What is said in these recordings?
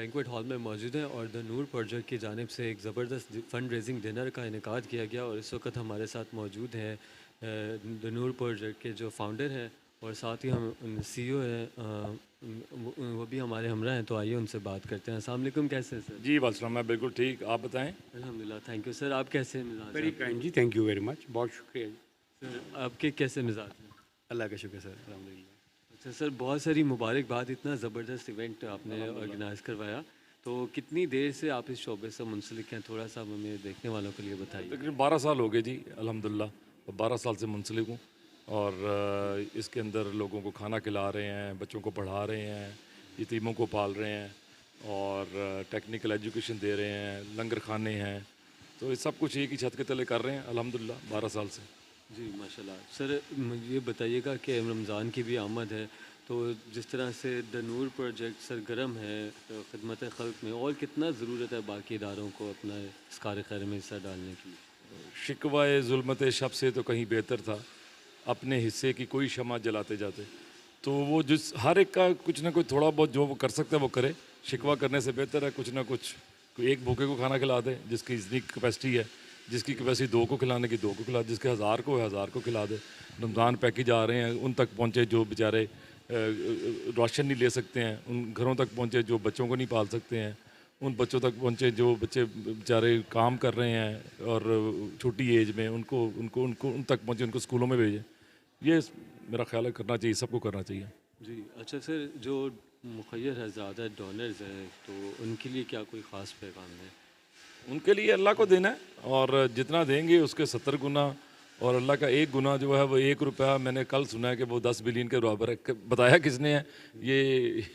Banquet hall میں موجود ہیں اور دا نور پروجیکٹ کی جانب سے ایک زبردست فنڈ ریزنگ ڈنر کا انعقاد کیا گیا، اور اس وقت ہمارے ساتھ موجود ہیں دا نور پروجیکٹ کے جو فاؤنڈر ہیں، اور ساتھ ہی ہم سی او ہیں، وہ بھی ہمارے ہمراہ ہیں، تو آئیے ان سے بات کرتے ہیں۔ السلام علیکم، کیسے ہیں سر؟ جی وعلیکم، میں بالکل ٹھیک، آپ بتائیں؟ الحمدللہ، تھینک یو سر۔ آپ کیسے مزاج ویری ہیں؟ کائنڈ جی، تھینک یو ویری مچ، بہت شکریہ جی۔ سر آپ کے کیسے مزاج ہیں؟ اللہ کا شکر سر، الحمد للہ۔ اچھا سر، بہت ساری مبارکباد، اتنا زبردست ایونٹ آپ نے آرگنائز کروایا، تو کتنی دیر سے آپ اس شعبے سے منسلک ہیں؟ تھوڑا سا ہمیں دیکھنے والوں کے لیے بتائیے۔ تقریباً 12 سال ہو گئے جی، الحمدللہ 12 سال سے منسلک ہوں، اور اس کے اندر لوگوں کو کھانا کھلا رہے ہیں، بچوں کو پڑھا رہے ہیں، یتیموں کو پال رہے ہیں، اور ٹیکنیکل ایجوکیشن دے رہے ہیں، لنگر خانے ہیں، تو یہ سب کچھ ایک ہی چھت کے تلے کر رہے ہیں الحمدللہ 12 سال سے۔ جی ماشاء اللہ۔ سر یہ بتائیے گا کہ رمضان کی بھی آمد ہے، تو جس طرح سے دا نور پروجیکٹ سرگرم ہے خدمت خلق میں، اور کتنا ضرورت ہے باقی اداروں کو اپنا اس کار خیر میں حصہ ڈالنے کی؟ شکوہ ظلمت شب سے تو کہیں بہتر تھا، اپنے حصے کی کوئی شمع جلاتے جاتے، تو وہ جس ہر ایک کا کچھ نہ کچھ تھوڑا بہت جو وہ کر سکتا ہے وہ کرے، شکوہ کرنے سے بہتر ہے کچھ نہ کچھ، کوئی ایک بھوکے کو کھانا کھلا دے جس کی اتنی کیپیسٹی ہے، جس کی کیپیسٹی 2 کو کھلانے کی 2 کو کھلا دے، جس کے 1000 کو ہے 1000 کو کھلا دے۔ رمضان پیکج آ رہے ہیں، ان تک پہنچے جو بیچارے راشن نہیں لے سکتے ہیں، ان گھروں تک پہنچے جو بچوں کو نہیں پال سکتے ہیں، ان بچوں تک پہنچے جو بچے بیچارے کام کر رہے ہیں اور چھوٹی ایج میں، ان تک پہنچے، ان کو اسکولوں میں بھیجیں۔ یہ میرا خیال ہے کرنا چاہیے، سب کو کرنا چاہیے۔ جی اچھا سر، جو مخیر حضرات ڈونرز ہیں تو ان کے لیے کیا کوئی خاص پیغام ہے؟ ان کے لیے اللہ کو دینا ہے، اور جتنا دیں گے اس کے 70 گنا، اور اللہ کا 1 گنا جو ہے وہ 1 روپیہ، میں نے کل سنا ہے کہ وہ 10 بلین کے برابر ہے۔ بتایا کس نے ہے؟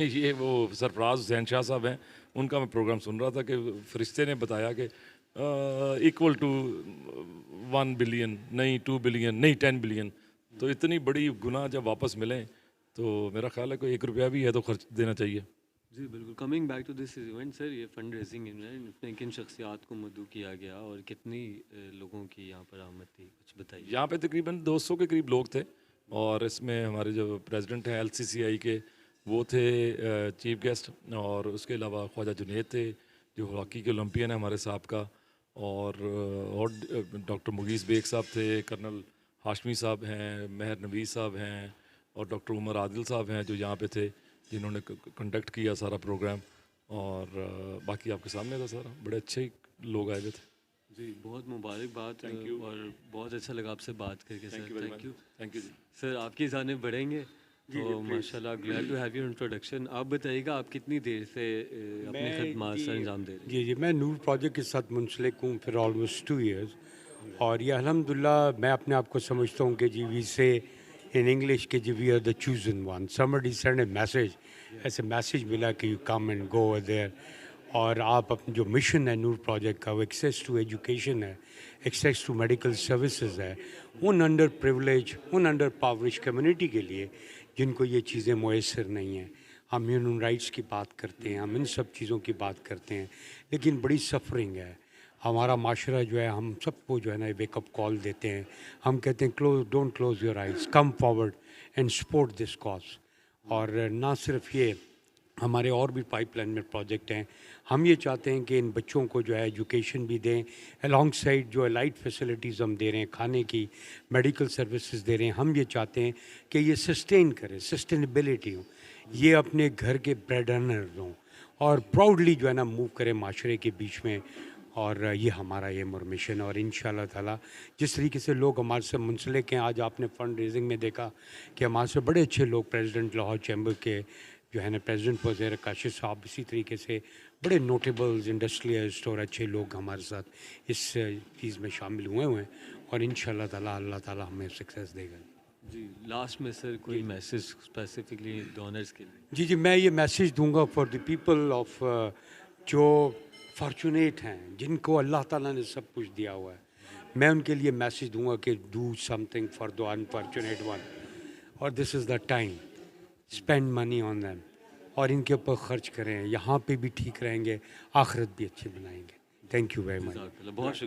یہ وہ سرفراز حسین شاہ صاحب ہیں، ان کا میں پروگرام سن رہا تھا کہ فرشتے نے بتایا کہ ایکول ٹو 1 بلین، نہیں 2 بلین، نہیں 10 بلین، تو اتنی بڑی گناہ جب واپس ملیں تو میرا خیال ہے کہ 1 روپیہ بھی ہے تو خرچ دینا چاہیے۔ جی بالکل۔ Coming back to this event sir, یہ فنڈ ریزنگ ایونٹ میں کن شخصیات کو مدعو کیا گیا اور کتنی لوگوں کی یہاں پر آمد تھی؟ کچھ بتائیے۔ یہاں پہ تقریباً 200 کے قریب لوگ تھے، اور اس میں ہمارے جو پریزیڈنٹ ہیں LCCI کے وہ تھے چیف گیسٹ، اور اس کے علاوہ خواجہ جنید تھے جو ہاکی کے اولمپئن ہیں ہمارے سابقہ، اور ڈاکٹر مغیث بیگ صاحب تھے، کرنل ہاشمی صاحب ہیں، مہر نویز صاحب ہیں، اور ڈاکٹر عمر عادل صاحب ہیں جو یہاں پہ تھے، جنہوں نے کنڈکٹ کیا سارا پروگرام، اور باقی آپ کے سامنے تھا سارا، بڑے اچھے لوگ آئے ہوئے تھے۔ جی بہت مبارکباد، اور بہت اچھا لگا آپ سے بات کر کے sir. Thank you. Thank you جی۔ سر آپ کی جانب بڑھیں گے تو ماشاء اللہ، glad to have your introduction. آپ بتائیے گا آپ کتنی دیر سے اپنی خدمات سر انجام دے رہے ہیں؟ جی میں نور پروجیکٹ کے ساتھ منسلک ہوں پھر آلموسٹ 2 ایئرز، اور یہ الحمدللہ میں اپنے آپ کو سمجھتا ہوں کہ جی وی سے ان انگلش کہ جی we are the chosen one, somebody send a message، ایسے میسیج ملا کہ you come and go over there, اور آپ اپنے جو مشن ہے نور پروجیکٹ کا وہ ایکسیس ٹو ایجوکیشن ہے، ایکسیس ٹو میڈیکل سروسز ہے، ان انڈر پریولیج، ان انڈر پاورش کمیونٹی کے لیے جن کو یہ چیزیں میسر نہیں ہیں۔ ہم ہیومن رائٹس کی بات کرتے ہیں، ہم ان سب چیزوں کی بات کرتے ہیں، لیکن بڑی سفرنگ ہے ہمارا معاشرہ جو ہے، ہم سب کو جو ہے نا ویک اپ کال دیتے ہیں، ہم کہتے ہیں don't close your eyes, come forward and support this cause. اور نہ صرف یہ، ہمارے اور بھی پائپ لائن میں پروجیکٹ ہیں، ہم یہ چاہتے ہیں کہ ان بچوں کو جو ہے ایجوکیشن بھی دیں، الانگ سائڈ جو لائٹ فیسلٹیز ہم دے رہے ہیں، کھانے کی میڈیکل سروسز دے رہے ہیں، ہم یہ چاہتے ہیں کہ یہ سسٹین کرے، سسٹینیبلٹی ہو، یہ اپنے گھر کے بریڈ ارنرز ہوں، اور پراؤڈلی جو ہے نا موو کرے معاشرے کے بیچ میں، اور یہ ہمارا ایم اور مشن۔ اور ان شاء اللہ تعالیٰ جس طریقے سے لوگ ہمارے سے منسلک ہیں، آج آپ نے فنڈ ریزنگ میں دیکھا کہ ہمارے سے بڑے اچھے لوگ، پریزیڈنٹ لاہور چیمبر کے جو ہے نا پریزیڈنٹ وزیر کاشف صاحب، اسی طریقے سے بڑے نوٹیبلز انڈسٹریلسٹ اور اچھے لوگ ہمارے ساتھ اس چیز میں شامل ہوئے ہیں، اور ان شاء اللہ تعالیٰ اللہ تعالیٰ ہمیں سکسیس دے گا۔ جی لاسٹ میں سر کوئی میسج اسپیسیفکلی ڈونرز کے لیے؟ جی میں یہ میسیج دوں گا فار دی پیپل آف جو فارچونیٹ ہیں، جن کو اللہ تعالیٰ نے سب کچھ دیا ہوا ہے، میں ان کے لیے میسیج دوں گا کہ do something for the unfortunate one, اور this is the time, spend money on them, اور ان کے اوپر خرچ کریں، یہاں پہ بھی ٹھیک رہیں گے، آخرت بھی اچھی بنائیں گے۔ Thank you very much. بہت شکریہ۔